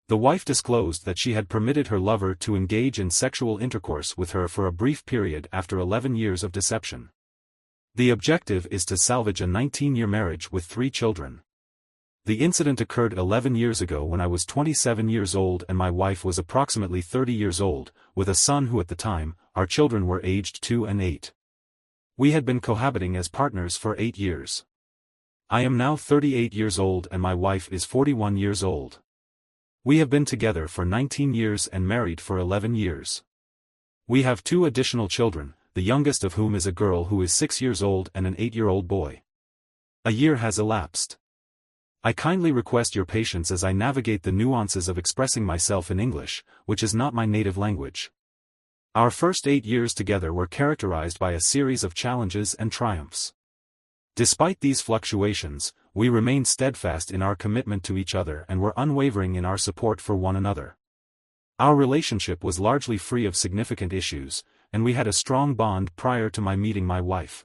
The wife disclosed that she had permitted her lover to engage in sexual intercourse with her for a brief period after 11 years of deception. The objective is to salvage a 19-year marriage with 3 children. The incident occurred 11 years ago when I was 27 years old and my wife was approximately 30 years old, with a son who at the time, our children were aged 2 and 8. We had been cohabiting as partners for 8 years. I am now 38 years old and my wife is 41 years old. We have been together for 19 years and married for 11 years. We have 2 additional children, the youngest of whom is a girl who is 6 years old and an 8-year-old boy. A year has elapsed. I kindly request your patience as I navigate the nuances of expressing myself in English, which is not my native language. Our first 8 years together were characterized by a series of challenges and triumphs. Despite these fluctuations, we remained steadfast in our commitment to each other and were unwavering in our support for one another. Our relationship was largely free of significant issues, and we had a strong bond prior to my meeting my wife.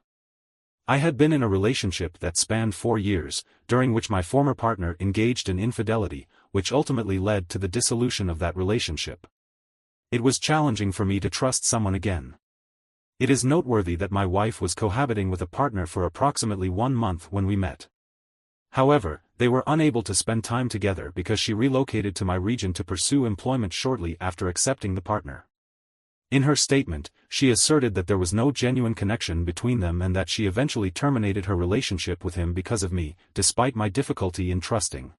I had been in a relationship that spanned 4 years, during which my former partner engaged in infidelity, which ultimately led to the dissolution of that relationship. It was challenging for me to trust someone again. It is noteworthy that my wife was cohabiting with a partner for approximately 1 month when we met. However, they were unable to spend time together because she relocated to my region to pursue employment shortly after accepting the partner. In her statement, she asserted that there was no genuine connection between them and that she eventually terminated her relationship with him because of me, despite my difficulty in trusting.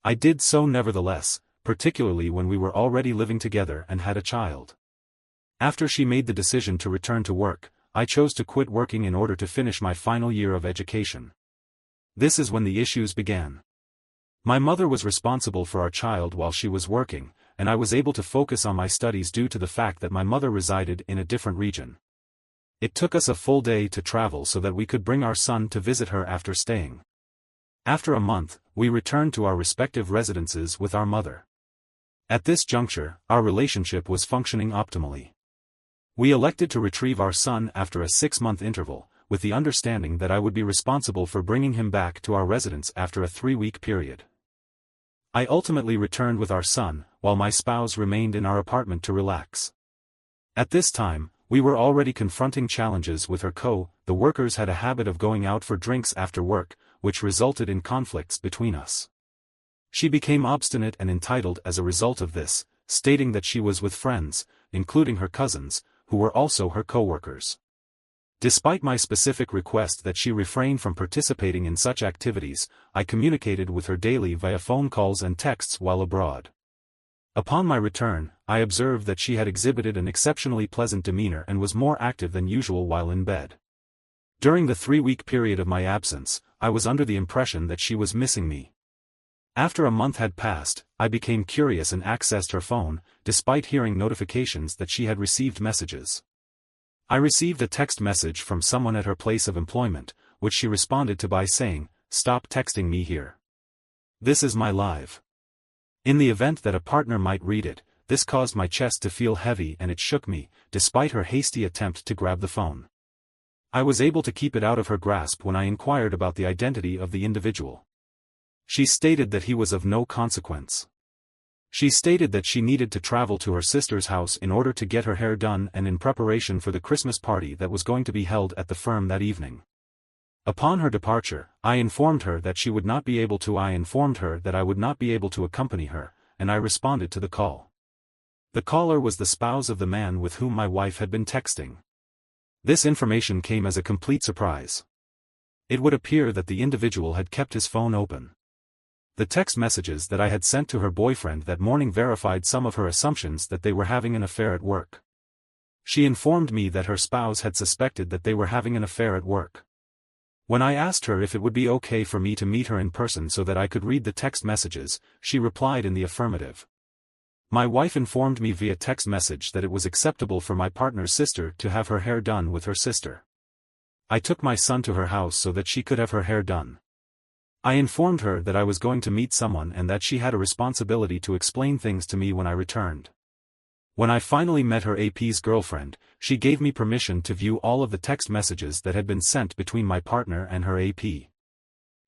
I did so nevertheless, particularly when we were already living together and had a child. After she made the decision to return to work, I chose to quit working in order to finish my final year of education. This is when the issues began. My mother was responsible for our child while she was working, and I was able to focus on my studies due to the fact that my mother resided in a different region. It took us a full day to travel so that we could bring our son to visit her after staying. After a month, we returned to our respective residences with our mother. At this juncture, our relationship was functioning optimally. We elected to retrieve our son after a 6-month interval, with the understanding that I would be responsible for bringing him back to our residence after a 3-week period. I ultimately returned with our son, while my spouse remained in our apartment to relax. At this time, we were already confronting challenges with her the workers had a habit of going out for drinks after work, which resulted in conflicts between us. She became obstinate and entitled as a result of this, stating that she was with friends, including her cousins, who were also her co-workers. Despite my specific request that she refrain from participating in such activities, I communicated with her daily via phone calls and texts while abroad. Upon my return, I observed that she had exhibited an exceptionally pleasant demeanor and was more active than usual while in bed. During the 3-week period of my absence, I was under the impression that she was missing me. After a month had passed, I became curious and accessed her phone, despite hearing notifications that she had received messages. I received a text message from someone at her place of employment, which she responded to by saying, "Stop texting me here. This is my live." In the event that a partner might read it, this caused my chest to feel heavy and it shook me, despite her hasty attempt to grab the phone. I was able to keep it out of her grasp when I inquired about the identity of the individual. She stated that he was of no consequence. She stated that she needed to travel to her sister's house in order to get her hair done and in preparation for the Christmas party that was going to be held at the firm that evening. Upon her departure, I informed her that she would not be able to. I informed her that I would not be able to accompany her, and I responded to the call. The caller was the spouse of the man with whom my wife had been texting. This information came as a complete surprise. It would appear that the individual had kept his phone open. The text messages that I had sent to her boyfriend that morning verified some of her assumptions that they were having an affair at work. She informed me that her spouse had suspected that they were having an affair at work. When I asked her if it would be okay for me to meet her in person so that I could read the text messages, she replied in the affirmative. My wife informed me via text message that it was acceptable for my partner's sister to have her hair done with her sister. I took my son to her house so that she could have her hair done. I informed her that I was going to meet someone and that she had a responsibility to explain things to me when I returned. When I finally met her AP's girlfriend, she gave me permission to view all of the text messages that had been sent between my partner and her AP.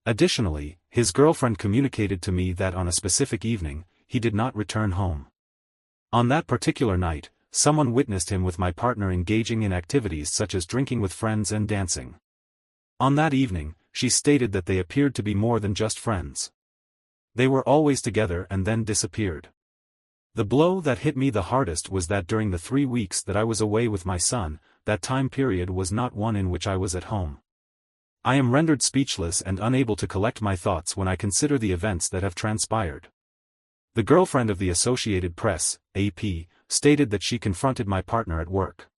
Additionally, his girlfriend communicated to me that on a specific evening, he did not return home. On that particular night, someone witnessed him with my partner engaging in activities such as drinking with friends and dancing. On that evening, she stated that they appeared to be more than just friends. They were always together and then disappeared. The blow that hit me the hardest was that during the 3 weeks that I was away with my son, that time period was not one in which I was at home. I am rendered speechless and unable to collect my thoughts when I consider the events that have transpired. The girlfriend of the Associated Press, AP, stated that she confronted my partner at work.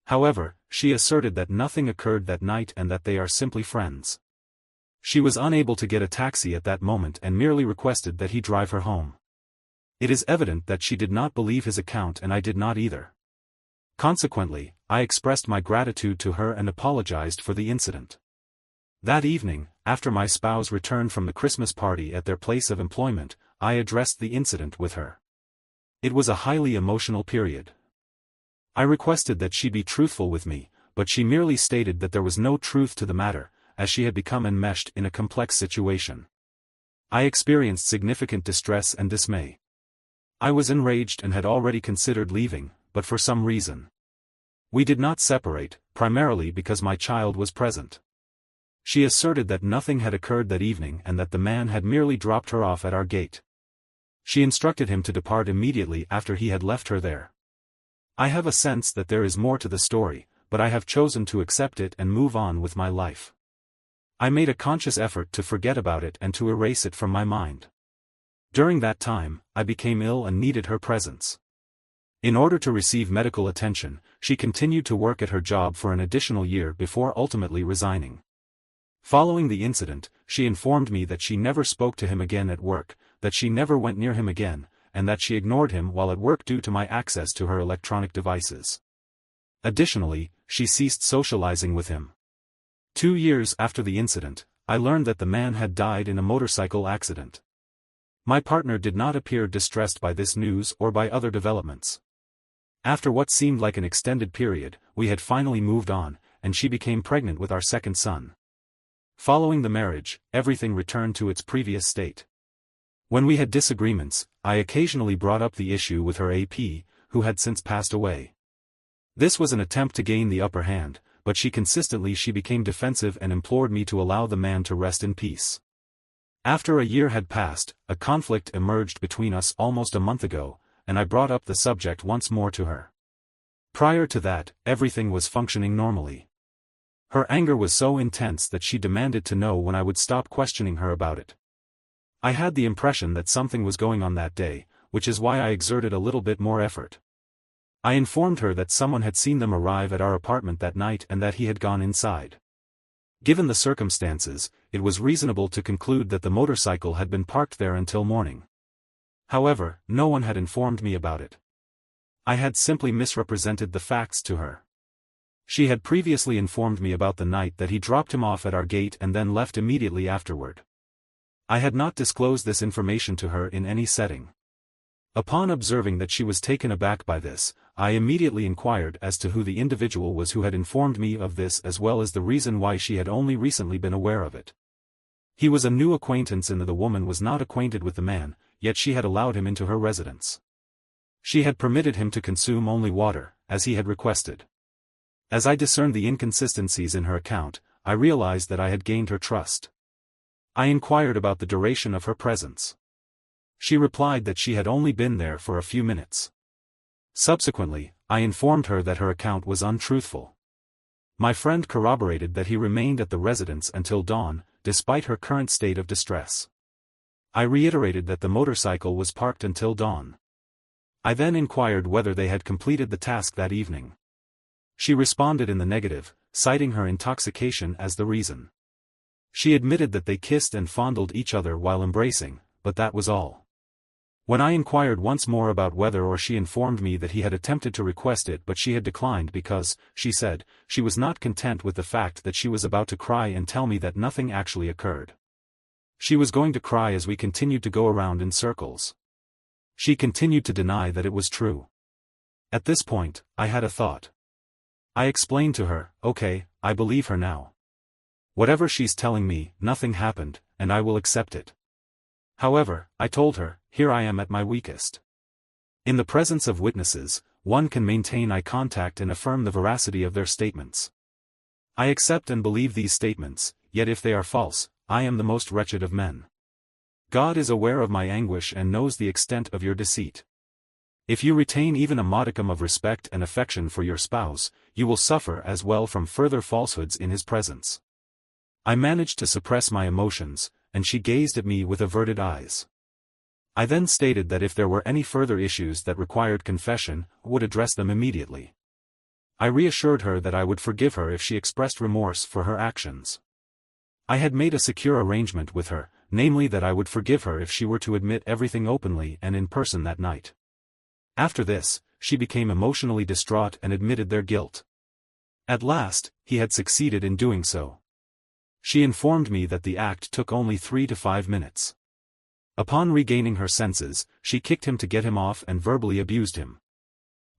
However, she asserted that nothing occurred that night and that they are simply friends. She was unable to get a taxi at that moment and merely requested that he drive her home. It is evident that she did not believe his account and I did not either. Consequently, I expressed my gratitude to her and apologized for the incident. That evening, after my spouse returned from the Christmas party at their place of employment, I addressed the incident with her. It was a highly emotional period. I requested that she be truthful with me, but she merely stated that there was no truth to the matter, as she had become enmeshed in a complex situation. I experienced significant distress and dismay. I was enraged and had already considered leaving, but for some reason. We did not separate, primarily because my child was present. She asserted that nothing had occurred that evening and that the man had merely dropped her off at our gate. She instructed him to depart immediately after he had left her there. I have a sense that there is more to the story, but I have chosen to accept it and move on with my life. I made a conscious effort to forget about it and to erase it from my mind. During that time, I became ill and needed her presence. In order to receive medical attention, she continued to work at her job for an additional year before ultimately resigning. Following the incident, she informed me that she never spoke to him again at work, that she never went near him again, and that she ignored him while at work due to my access to her electronic devices. Additionally, she ceased socializing with him. 2 years after the incident, I learned that the man had died in a motorcycle accident. My partner did not appear distressed by this news or by other developments. After what seemed like an extended period, we had finally moved on, and she became pregnant with our second son. Following the marriage, everything returned to its previous state. When we had disagreements, I occasionally brought up the issue with her AP, who had since passed away. This was an attempt to gain the upper hand, but she became defensive and implored me to allow the man to rest in peace. After a year had passed, a conflict emerged between us almost a month ago, and I brought up the subject once more to her. Prior to that, everything was functioning normally. Her anger was so intense that she demanded to know when I would stop questioning her about it. I had the impression that something was going on that day, which is why I exerted a little bit more effort. I informed her that someone had seen them arrive at our apartment that night and that he had gone inside. Given the circumstances, it was reasonable to conclude that the motorcycle had been parked there until morning. However, no one had informed me about it. I had simply misrepresented the facts to her. She had previously informed me about the night that he dropped him off at our gate and then left immediately afterward. I had not disclosed this information to her in any setting. Upon observing that she was taken aback by this, I immediately inquired as to who the individual was who had informed me of this as well as the reason why she had only recently been aware of it. He was a new acquaintance and the woman was not acquainted with the man, yet she had allowed him into her residence. She had permitted him to consume only water, as he had requested. As I discerned the inconsistencies in her account, I realized that I had gained her trust. I inquired about the duration of her presence. She replied that she had only been there for a few minutes. Subsequently, I informed her that her account was untruthful. My friend corroborated that he remained at the residence until dawn, despite her current state of distress. I reiterated that the motorcycle was parked until dawn. I then inquired whether they had completed the task that evening. She responded in the negative, citing her intoxication as the reason. She admitted that they kissed and fondled each other while embracing, but that was all. When I inquired once more about whether or she informed me that he had attempted to request it but she had declined because, she said, she was not content with the fact that she was about to cry and tell me that nothing actually occurred. She was going to cry as we continued to go around in circles. She continued to deny that it was true. At this point, I had a thought. I explained to her, okay, I believe her now. Whatever she's telling me, nothing happened, and I will accept it. However, I told her, here I am at my weakest. In the presence of witnesses, one can maintain eye contact and affirm the veracity of their statements. I accept and believe these statements, yet if they are false, I am the most wretched of men. God is aware of my anguish and knows the extent of your deceit. If you retain even a modicum of respect and affection for your spouse, you will suffer as well from further falsehoods in his presence. I managed to suppress my emotions, and she gazed at me with averted eyes. I then stated that if there were any further issues that required confession, I would address them immediately. I reassured her that I would forgive her if she expressed remorse for her actions. I had made a secure arrangement with her, namely that I would forgive her if she were to admit everything openly and in person that night. After this, she became emotionally distraught and admitted their guilt. At last, he had succeeded in doing so. She informed me that the act took only 3 to 5 minutes. Upon regaining her senses, she kicked him to get him off and verbally abused him.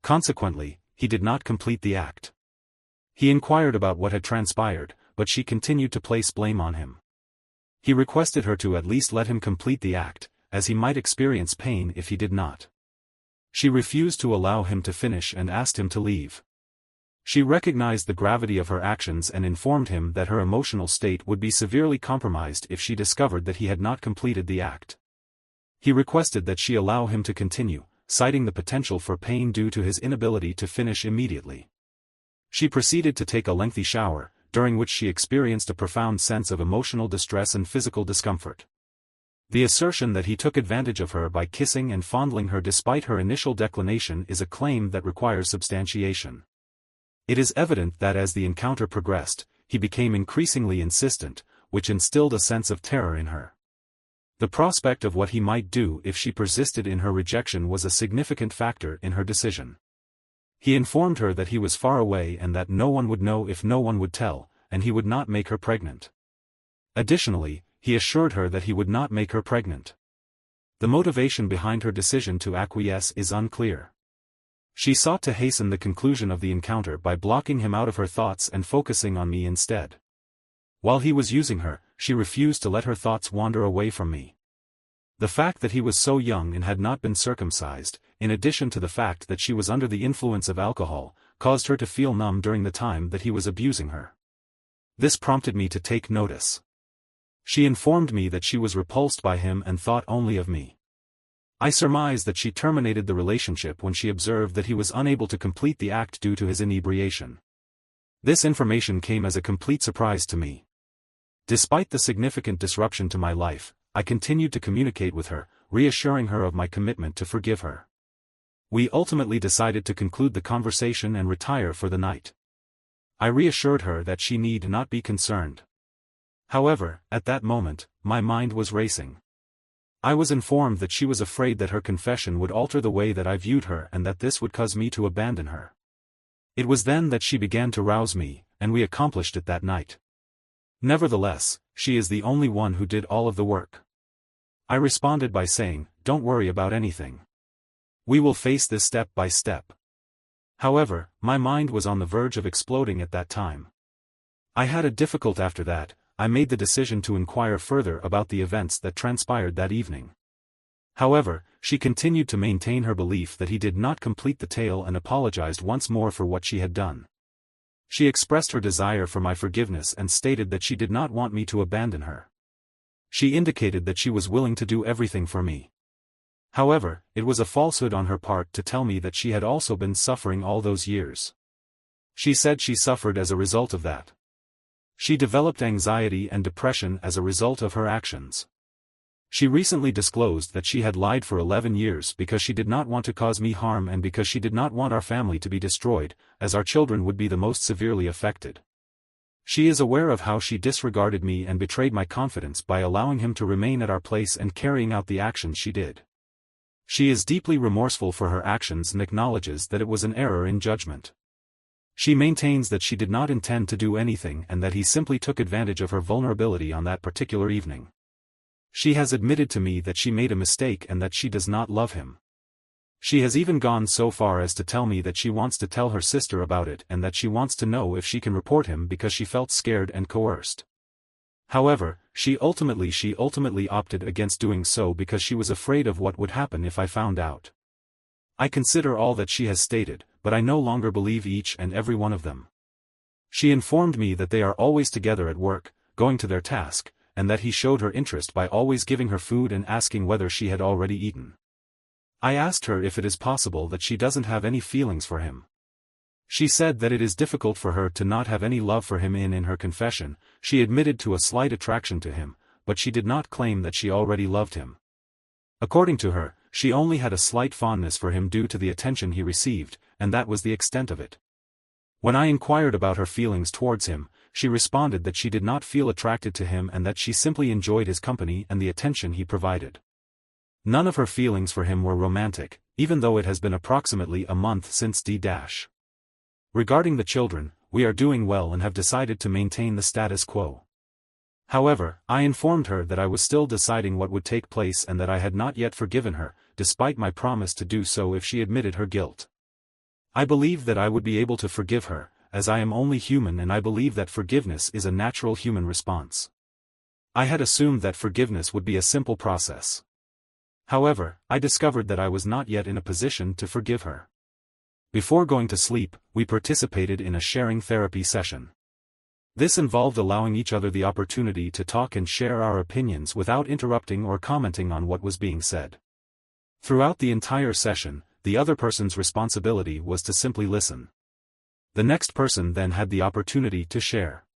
Consequently, he did not complete the act. He inquired about what had transpired, but she continued to place blame on him. He requested her to at least let him complete the act, as he might experience pain if he did not. She refused to allow him to finish and asked him to leave. She recognized the gravity of her actions and informed him that her emotional state would be severely compromised if she discovered that he had not completed the act. He requested that she allow him to continue, citing the potential for pain due to his inability to finish immediately. She proceeded to take a lengthy shower, during which she experienced a profound sense of emotional distress and physical discomfort. The assertion that he took advantage of her by kissing and fondling her despite her initial declination is a claim that requires substantiation. It is evident that as the encounter progressed, he became increasingly insistent, which instilled a sense of terror in her. The prospect of what he might do if she persisted in her rejection was a significant factor in her decision. He informed her that he was far away and that no one would know if no one would tell, and he would not make her pregnant. Additionally, he assured her that he would not make her pregnant. The motivation behind her decision to acquiesce is unclear. She sought to hasten the conclusion of the encounter by blocking him out of her thoughts and focusing on me instead. While he was using her, she refused to let her thoughts wander away from me. The fact that he was so young and had not been circumcised, in addition to the fact that she was under the influence of alcohol, caused her to feel numb during the time that he was abusing her. This prompted me to take notice. She informed me that she was repulsed by him and thought only of me. I surmised that she terminated the relationship when she observed that he was unable to complete the act due to his inebriation. This information came as a complete surprise to me. Despite the significant disruption to my life, I continued to communicate with her, reassuring her of my commitment to forgive her. We ultimately decided to conclude the conversation and retire for the night. I reassured her that she need not be concerned. However, at that moment, my mind was racing. I was informed that she was afraid that her confession would alter the way that I viewed her and that this would cause me to abandon her. It was then that she began to rouse me, and we accomplished it that night. Nevertheless, she is the only one who did all of the work. I responded by saying, "Don't worry about anything. We will face this step by step." However, my mind was on the verge of exploding at that time. I had a difficult after that. I made the decision to inquire further about the events that transpired that evening. However, she continued to maintain her belief that he did not complete the tale and apologized once more for what she had done. She expressed her desire for my forgiveness and stated that she did not want me to abandon her. She indicated that she was willing to do everything for me. However, it was a falsehood on her part to tell me that she had also been suffering all those years. She said she suffered as a result of that. She developed anxiety and depression as a result of her actions. She recently disclosed that she had lied for 11 years because she did not want to cause me harm and because she did not want our family to be destroyed, as our children would be the most severely affected. She is aware of how she disregarded me and betrayed my confidence by allowing him to remain at our place and carrying out the actions she did. She is deeply remorseful for her actions and acknowledges that it was an error in judgment. She maintains that she did not intend to do anything and that he simply took advantage of her vulnerability on that particular evening. She has admitted to me that she made a mistake and that she does not love him. She has even gone so far as to tell me that she wants to tell her sister about it and that she wants to know if she can report him because she felt scared and coerced. However, she ultimately opted against doing so because she was afraid of what would happen if I found out. I consider all that she has stated, but I no longer believe each and every one of them. She informed me that they are always together at work, going to their task, and that he showed her interest by always giving her food and asking whether she had already eaten. I asked her if it is possible that she doesn't have any feelings for him. She said that it is difficult for her to not have any love for him. In her confession, she admitted to a slight attraction to him, but she did not claim that she already loved him. According to her, she only had a slight fondness for him due to the attention he received, and that was the extent of it. When I inquired about her feelings towards him, she responded that she did not feel attracted to him and that she simply enjoyed his company and the attention he provided. None of her feelings for him were romantic, even though it has been approximately a month since D-. Regarding the children, we are doing well and have decided to maintain the status quo. However, I informed her that I was still deciding what would take place and that I had not yet forgiven her, despite my promise to do so if she admitted her guilt. I believe that I would be able to forgive her, as I am only human, and I believe that forgiveness is a natural human response. I had assumed that forgiveness would be a simple process. However, I discovered that I was not yet in a position to forgive her. Before going to sleep, we participated in a sharing therapy session. This involved allowing each other the opportunity to talk and share our opinions without interrupting or commenting on what was being said. Throughout the entire session, the other person's responsibility was to simply listen. The next person then had the opportunity to share.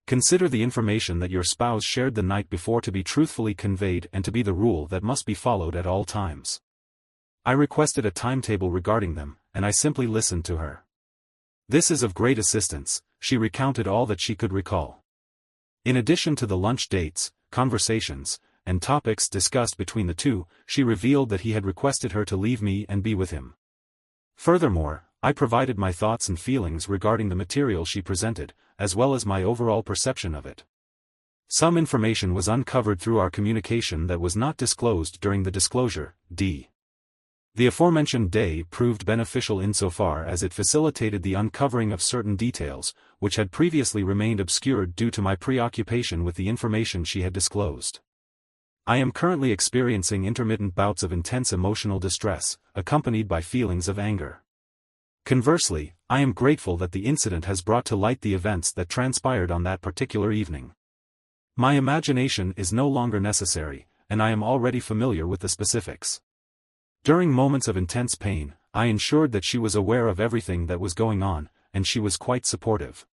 Consider the information that your spouse shared the night before to be truthfully conveyed and to be the rule that must be followed at all times. I requested a timetable regarding them, and I simply listened to her. This is of great assistance. She recounted all that she could recall. In addition to the lunch dates, conversations, and topics discussed between the two, she revealed that he had requested her to leave me and be with him. Furthermore, I provided my thoughts and feelings regarding the material she presented, as well as my overall perception of it. Some information was uncovered through our communication that was not disclosed during the disclosure. D. The aforementioned day proved beneficial insofar as it facilitated the uncovering of certain details, which had previously remained obscured due to my preoccupation with the information she had disclosed. I am currently experiencing intermittent bouts of intense emotional distress, accompanied by feelings of anger. Conversely, I am grateful that the incident has brought to light the events that transpired on that particular evening. My imagination is no longer necessary, and I am already familiar with the specifics. During moments of intense pain, I ensured that she was aware of everything that was going on, and she was quite supportive.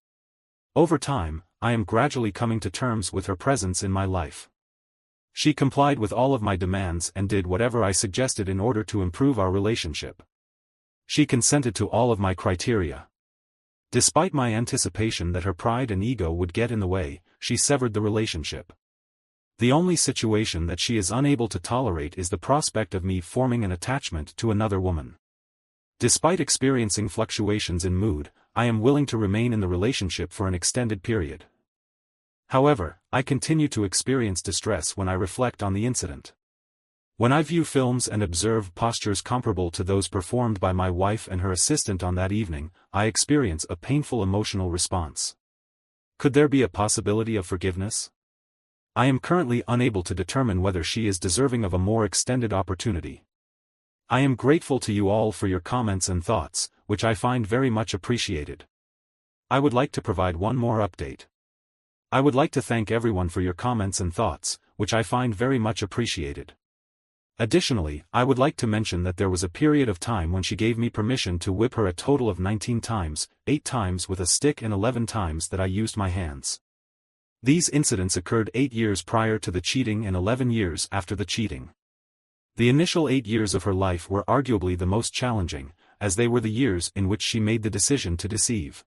Over time, I am gradually coming to terms with her presence in my life. She complied with all of my demands and did whatever I suggested in order to improve our relationship. She consented to all of my criteria. Despite my anticipation that her pride and ego would get in the way, she severed the relationship. The only situation that she is unable to tolerate is the prospect of me forming an attachment to another woman. Despite experiencing fluctuations in mood, I am willing to remain in the relationship for an extended period. However, I continue to experience distress when I reflect on the incident. When I view films and observe postures comparable to those performed by my wife and her assistant on that evening, I experience a painful emotional response. Could there be a possibility of forgiveness? I am currently unable to determine whether she is deserving of a more extended opportunity. I am grateful to you all for your comments and thoughts, which I find very much appreciated. I would like to provide one more update. I would like to thank everyone for your comments and thoughts, which I find very much appreciated. Additionally, I would like to mention that there was a period of time when she gave me permission to whip her a total of 19 times, 8 times with a stick and 11 times that I used my hands. These incidents occurred 8 years prior to the cheating and 11 years after the cheating. The initial 8 years of her life were arguably the most challenging, as they were the years in which she made the decision to deceive.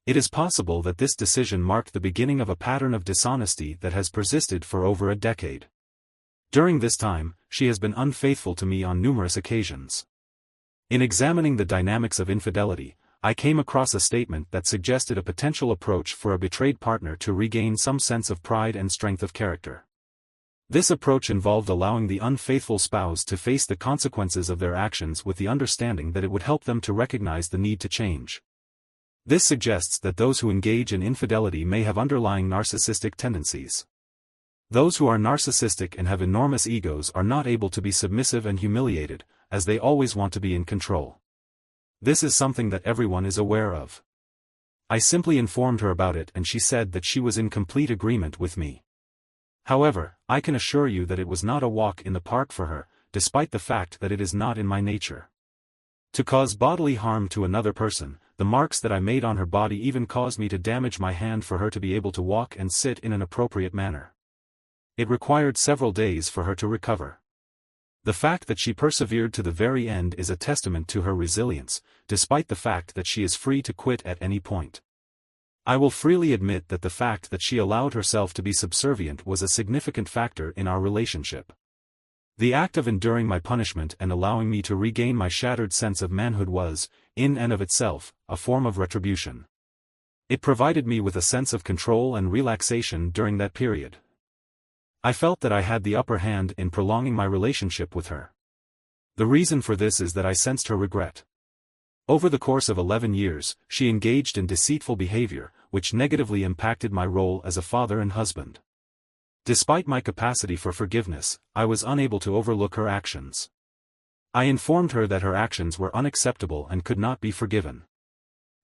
It is possible that this decision marked the beginning of a pattern of dishonesty that has persisted for over a decade. During this time, she has been unfaithful to me on numerous occasions. In examining the dynamics of infidelity, I came across a statement that suggested a potential approach for a betrayed partner to regain some sense of pride and strength of character. This approach involved allowing the unfaithful spouse to face the consequences of their actions with the understanding that it would help them to recognize the need to change. This suggests that those who engage in infidelity may have underlying narcissistic tendencies. Those who are narcissistic and have enormous egos are not able to be submissive and humiliated, as they always want to be in control. This is something that everyone is aware of. I simply informed her about it and she said that she was in complete agreement with me. However, I can assure you that it was not a walk in the park for her, despite the fact that it is not in my nature to cause bodily harm to another person. The marks that I made on her body even caused me to damage my hand for her to be able to walk and sit in an appropriate manner. It required several days for her to recover. The fact that she persevered to the very end is a testament to her resilience, despite the fact that she is free to quit at any point. I will freely admit that the fact that she allowed herself to be subservient was a significant factor in our relationship. The act of enduring my punishment and allowing me to regain my shattered sense of manhood was, in and of itself, a form of retribution. It provided me with a sense of control and relaxation during that period. I felt that I had the upper hand in prolonging my relationship with her. The reason for this is that I sensed her regret. Over the course of 11 years, she engaged in deceitful behavior, which negatively impacted my role as a father and husband. Despite my capacity for forgiveness, I was unable to overlook her actions. I informed her that her actions were unacceptable and could not be forgiven.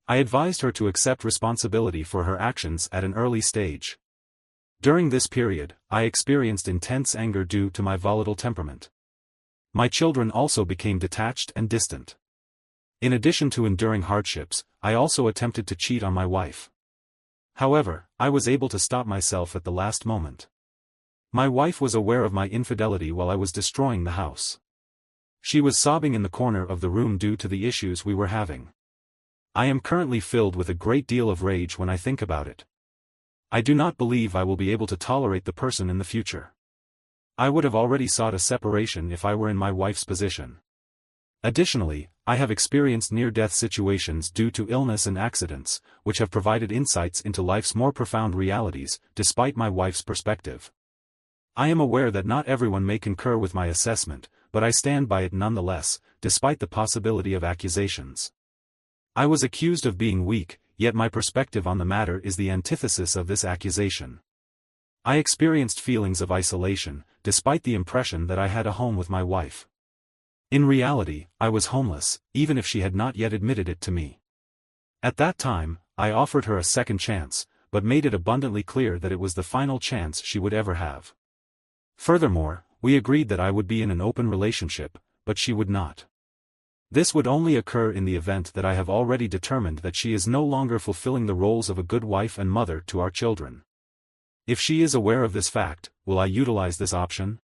I advised her to accept responsibility for her actions at an early stage. During this period, I experienced intense anger due to my volatile temperament. My children also became detached and distant. In addition to enduring hardships, I also attempted to cheat on my wife. However, I was able to stop myself at the last moment. My wife was aware of my infidelity while I was destroying the house. She was sobbing in the corner of the room due to the issues we were having. I am currently filled with a great deal of rage when I think about it. I do not believe I will be able to tolerate the person in the future. I would have already sought a separation if I were in my wife's position. Additionally, I have experienced near-death situations due to illness and accidents, which have provided insights into life's more profound realities, despite my wife's perspective. I am aware that not everyone may concur with my assessment, but I stand by it nonetheless, despite the possibility of accusations. I was accused of being weak, yet my perspective on the matter is the antithesis of this accusation. I experienced feelings of isolation, despite the impression that I had a home with my wife. In reality, I was homeless, even if she had not yet admitted it to me. At that time, I offered her a second chance, but made it abundantly clear that it was the final chance she would ever have. Furthermore, we agreed that I would be in an open relationship, but she would not. This would only occur in the event that I have already determined that she is no longer fulfilling the roles of a good wife and mother to our children. If she is aware of this fact, will I utilize this option?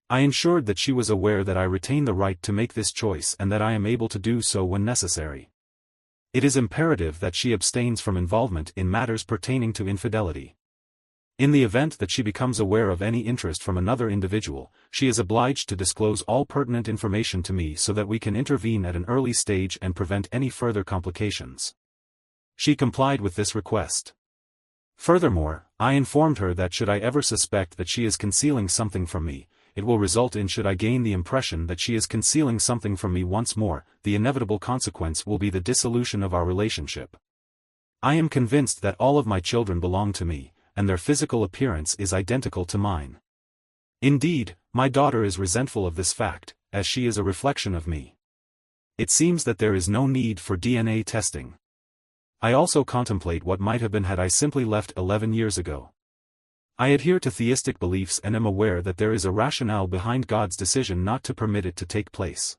I ensured that she was aware that I retain the right to make this choice and that I am able to do so when necessary. It is imperative that she abstains from involvement in matters pertaining to infidelity. In the event that she becomes aware of any interest from another individual, she is obliged to disclose all pertinent information to me so that we can intervene at an early stage and prevent any further complications. She complied with this request. Furthermore, I informed her that should I ever suspect that she is concealing something from me, it will result in should I gain the impression that she is concealing something from me once more, the inevitable consequence will be the dissolution of our relationship. I am convinced that all of my children belong to me, and their physical appearance is identical to mine. Indeed, my daughter is resentful of this fact, as she is a reflection of me. It seems that there is no need for DNA testing. I also contemplate what might have been had I simply left 11 years ago. I adhere to theistic beliefs and am aware that there is a rationale behind God's decision not to permit it to take place.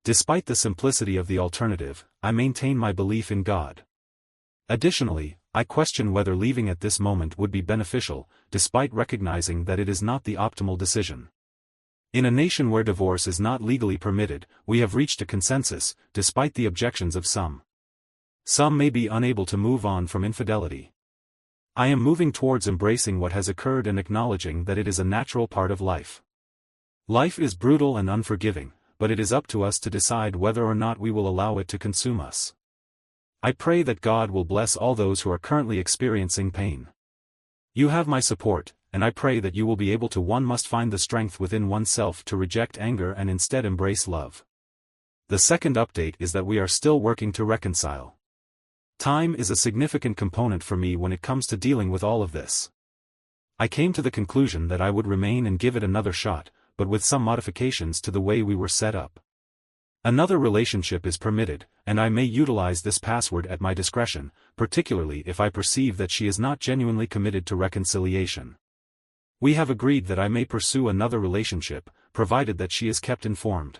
Despite the simplicity of the alternative, I maintain my belief in God. Additionally, I question whether leaving at this moment would be beneficial, despite recognizing that it is not the optimal decision. In a nation where divorce is not legally permitted, we have reached a consensus, despite the objections of some. Some may be unable to move on from infidelity. I am moving towards embracing what has occurred and acknowledging that it is a natural part of life. Life is brutal and unforgiving, but it is up to us to decide whether or not we will allow it to consume us. I pray that God will bless all those who are currently experiencing pain. You have my support, and I pray that you will be able to. One must find the strength within oneself to reject anger and instead embrace love. The second update is that we are still working to reconcile. Time is a significant component for me when it comes to dealing with all of this. I came to the conclusion that I would remain and give it another shot, but with some modifications to the way we were set up. Another relationship is permitted, and I may utilize this password at my discretion, particularly if I perceive that she is not genuinely committed to reconciliation. We have agreed that I may pursue another relationship, provided that she is kept informed.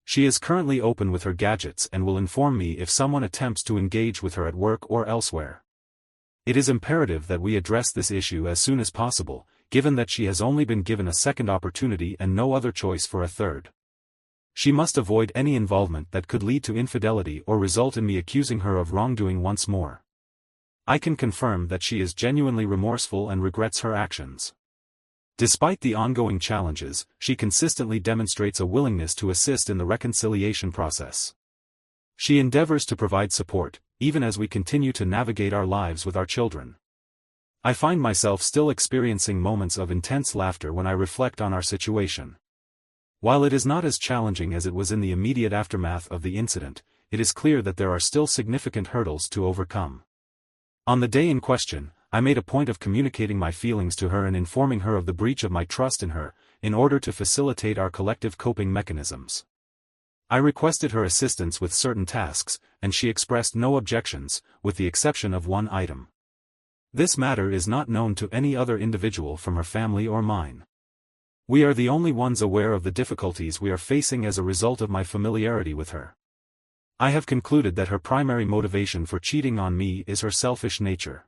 She is currently open with her gadgets and will inform me if someone attempts to engage with her at work or elsewhere. It is imperative that we address this issue as soon as possible, given that she has only been given a second opportunity and no other choice for a third. She must avoid any involvement that could lead to infidelity or result in me accusing her of wrongdoing once more. I can confirm that she is genuinely remorseful and regrets her actions. Despite the ongoing challenges, she consistently demonstrates a willingness to assist in the reconciliation process. She endeavors to provide support, even as we continue to navigate our lives with our children. I find myself still experiencing moments of intense laughter when I reflect on our situation. While it is not as challenging as it was in the immediate aftermath of the incident, it is clear that there are still significant hurdles to overcome. On the day in question, I made a point of communicating my feelings to her and informing her of the breach of my trust in her, in order to facilitate our collective coping mechanisms. I requested her assistance with certain tasks, and she expressed no objections, with the exception of one item. This matter is not known to any other individual from her family or mine. We are the only ones aware of the difficulties we are facing as a result of my familiarity with her. I have concluded that her primary motivation for cheating on me is her selfish nature.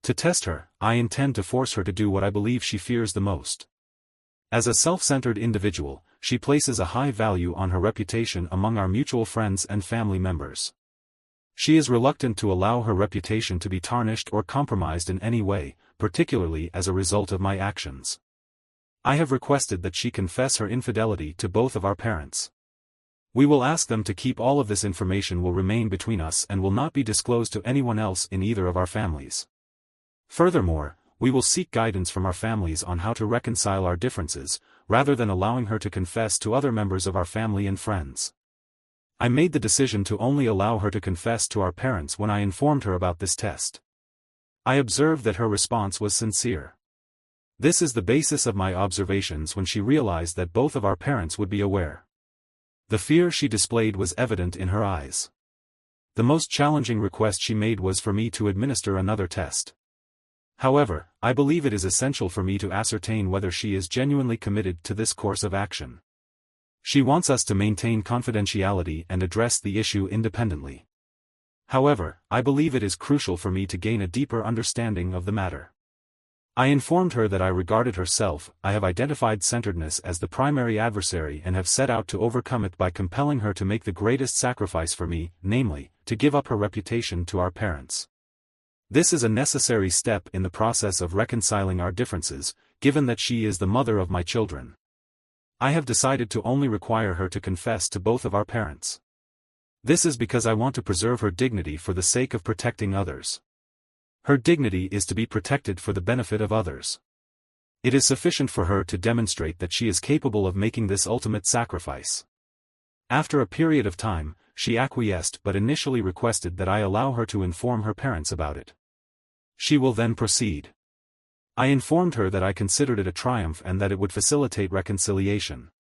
To test her, I intend to force her to do what I believe she fears the most. As a self-centered individual, she places a high value on her reputation among our mutual friends and family members. She is reluctant to allow her reputation to be tarnished or compromised in any way, particularly as a result of my actions. I have requested that she confess her infidelity to both of our parents. We will ask them to keep all of this information will remain between us and will not be disclosed to anyone else in either of our families. Furthermore, we will seek guidance from our families on how to reconcile our differences, rather than allowing her to confess to other members of our family and friends. I made the decision to only allow her to confess to our parents when I informed her about this test. I observed that her response was sincere. This is the basis of my observations when she realized that both of our parents would be aware. The fear she displayed was evident in her eyes. The most challenging request she made was for me to administer another test. However, I believe it is essential for me to ascertain whether she is genuinely committed to this course of action. She wants us to maintain confidentiality and address the issue independently. However, I believe it is crucial for me to gain a deeper understanding of the matter. I informed her that I regarded herself, I have identified centeredness as the primary adversary and have set out to overcome it by compelling her to make the greatest sacrifice for me, namely, to give up her reputation to our parents. This is a necessary step in the process of reconciling our differences, given that she is the mother of my children. I have decided to only require her to confess to both of our parents. This is because I want to preserve her dignity for the sake of protecting others. Her dignity is to be protected for the benefit of others. It is sufficient for her to demonstrate that she is capable of making this ultimate sacrifice. After a period of time, she acquiesced but initially requested that I allow her to inform her parents about it. She will then proceed. I informed her that I considered it a triumph and that it would facilitate reconciliation.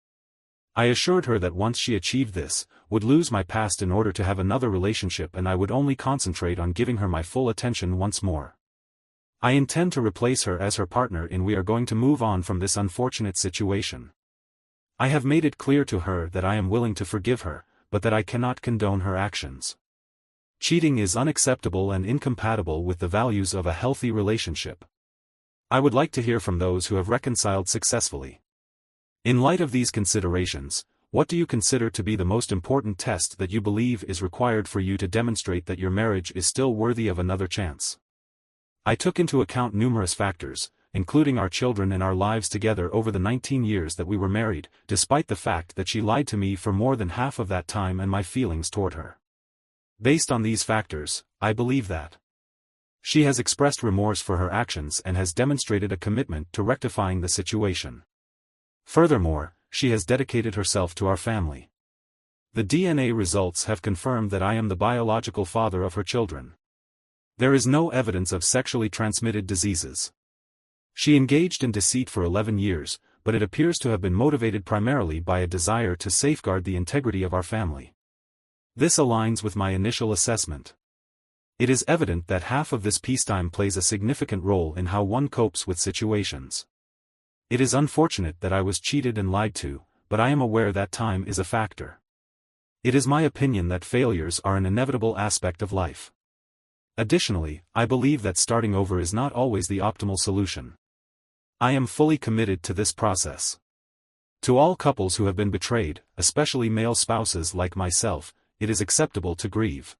I assured her that once she achieved this, would lose my past in order to have another relationship, and I would only concentrate on giving her my full attention once more. I intend to replace her as her partner in we are going to move on from this unfortunate situation. I have made it clear to her that I am willing to forgive her, but that I cannot condone her actions. Cheating is unacceptable and incompatible with the values of a healthy relationship. I would like to hear from those who have reconciled successfully. In light of these considerations, what do you consider to be the most important test that you believe is required for you to demonstrate that your marriage is still worthy of another chance? I took into account numerous factors, including our children and our lives together over the 19 years that we were married, despite the fact that she lied to me for more than half of that time, and my feelings toward her. Based on these factors, I believe that she has expressed remorse for her actions and has demonstrated a commitment to rectifying the situation. Furthermore, she has dedicated herself to our family. The DNA results have confirmed that I am the biological father of her children. There is no evidence of sexually transmitted diseases. She engaged in deceit for 11 years, but it appears to have been motivated primarily by a desire to safeguard the integrity of our family. This aligns with my initial assessment. It is evident that half of this peacetime plays a significant role in how one copes with situations. It is unfortunate that I was cheated and lied to, but I am aware that time is a factor. It is my opinion that failures are an inevitable aspect of life. Additionally, I believe that starting over is not always the optimal solution. I am fully committed to this process. To all couples who have been betrayed, especially male spouses like myself, it is acceptable to grieve.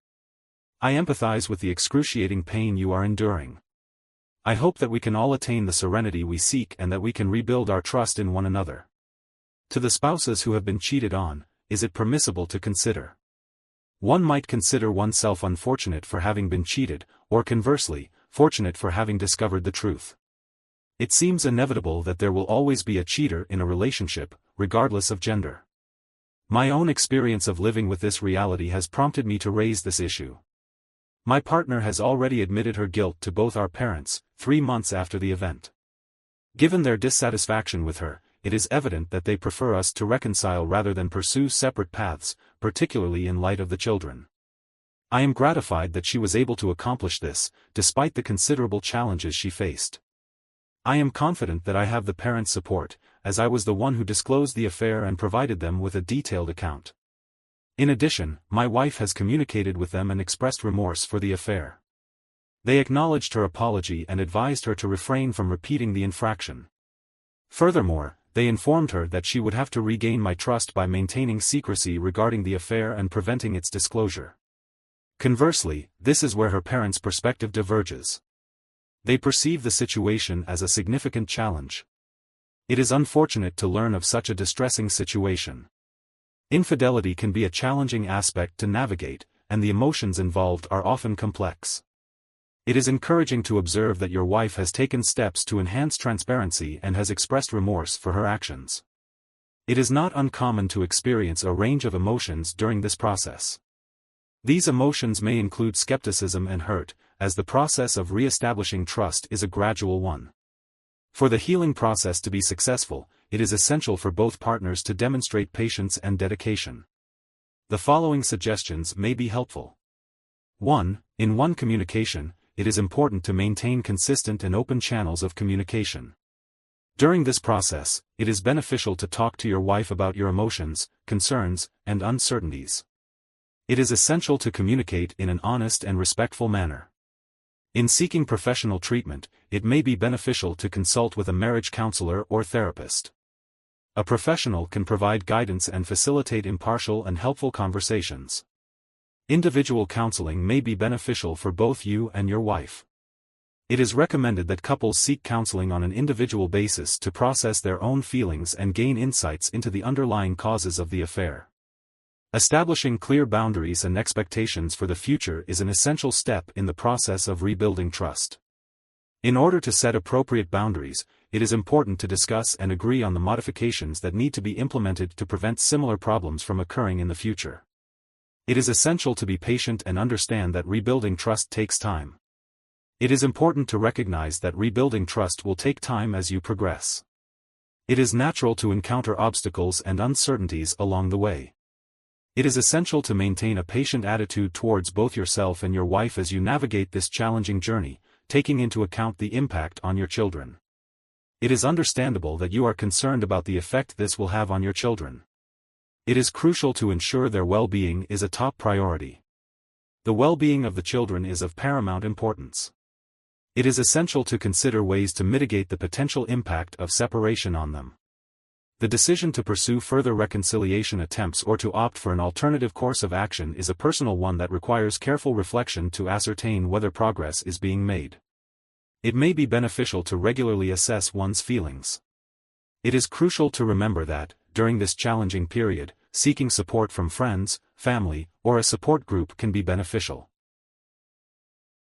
I empathize with the excruciating pain you are enduring. I hope that we can all attain the serenity we seek and that we can rebuild our trust in one another. To the spouses who have been cheated on, is it permissible to consider? One might consider oneself unfortunate for having been cheated, or conversely, fortunate for having discovered the truth. It seems inevitable that there will always be a cheater in a relationship, regardless of gender. My own experience of living with this reality has prompted me to raise this issue. My partner has already admitted her guilt to both our parents, 3 months after the event. Given their dissatisfaction with her, it is evident that they prefer us to reconcile rather than pursue separate paths, particularly in light of the children. I am gratified that she was able to accomplish this, despite the considerable challenges she faced. I am confident that I have the parents' support, as I was the one who disclosed the affair and provided them with a detailed account. In addition, my wife has communicated with them and expressed remorse for the affair. They acknowledged her apology and advised her to refrain from repeating the infraction. Furthermore, they informed her that she would have to regain my trust by maintaining secrecy regarding the affair and preventing its disclosure. Conversely, this is where her parents' perspective diverges. They perceive the situation as a significant challenge. It is unfortunate to learn of such a distressing situation. Infidelity can be a challenging aspect to navigate, and the emotions involved are often complex. It is encouraging to observe that your wife has taken steps to enhance transparency and has expressed remorse for her actions. It is not uncommon to experience a range of emotions during this process. These emotions may include skepticism and hurt, as the process of re-establishing trust is a gradual one. For the healing process to be successful, it is essential for both partners to demonstrate patience and dedication. The following suggestions may be helpful. 1. In communication, it is important to maintain consistent and open channels of communication. During this process, it is beneficial to talk to your wife about your emotions, concerns, and uncertainties. It is essential to communicate in an honest and respectful manner. In seeking professional treatment, it may be beneficial to consult with a marriage counselor or therapist. A professional can provide guidance and facilitate impartial and helpful conversations. Individual counseling may be beneficial for both you and your wife. It is recommended that couples seek counseling on an individual basis to process their own feelings and gain insights into the underlying causes of the affair. Establishing clear boundaries and expectations for the future is an essential step in the process of rebuilding trust. In order to set appropriate boundaries, it is important to discuss and agree on the modifications that need to be implemented to prevent similar problems from occurring in the future. It is essential to be patient and understand that rebuilding trust takes time. It is important to recognize that rebuilding trust will take time as you progress. It is natural to encounter obstacles and uncertainties along the way. It is essential to maintain a patient attitude towards both yourself and your wife as you navigate this challenging journey, taking into account the impact on your children. It is understandable that you are concerned about the effect this will have on your children. It is crucial to ensure their well-being is a top priority. The well-being of the children is of paramount importance. It is essential to consider ways to mitigate the potential impact of separation on them. The decision to pursue further reconciliation attempts or to opt for an alternative course of action is a personal one that requires careful reflection to ascertain whether progress is being made. It may be beneficial to regularly assess one's feelings. It is crucial to remember that, during this challenging period, seeking support from friends, family, or a support group can be beneficial.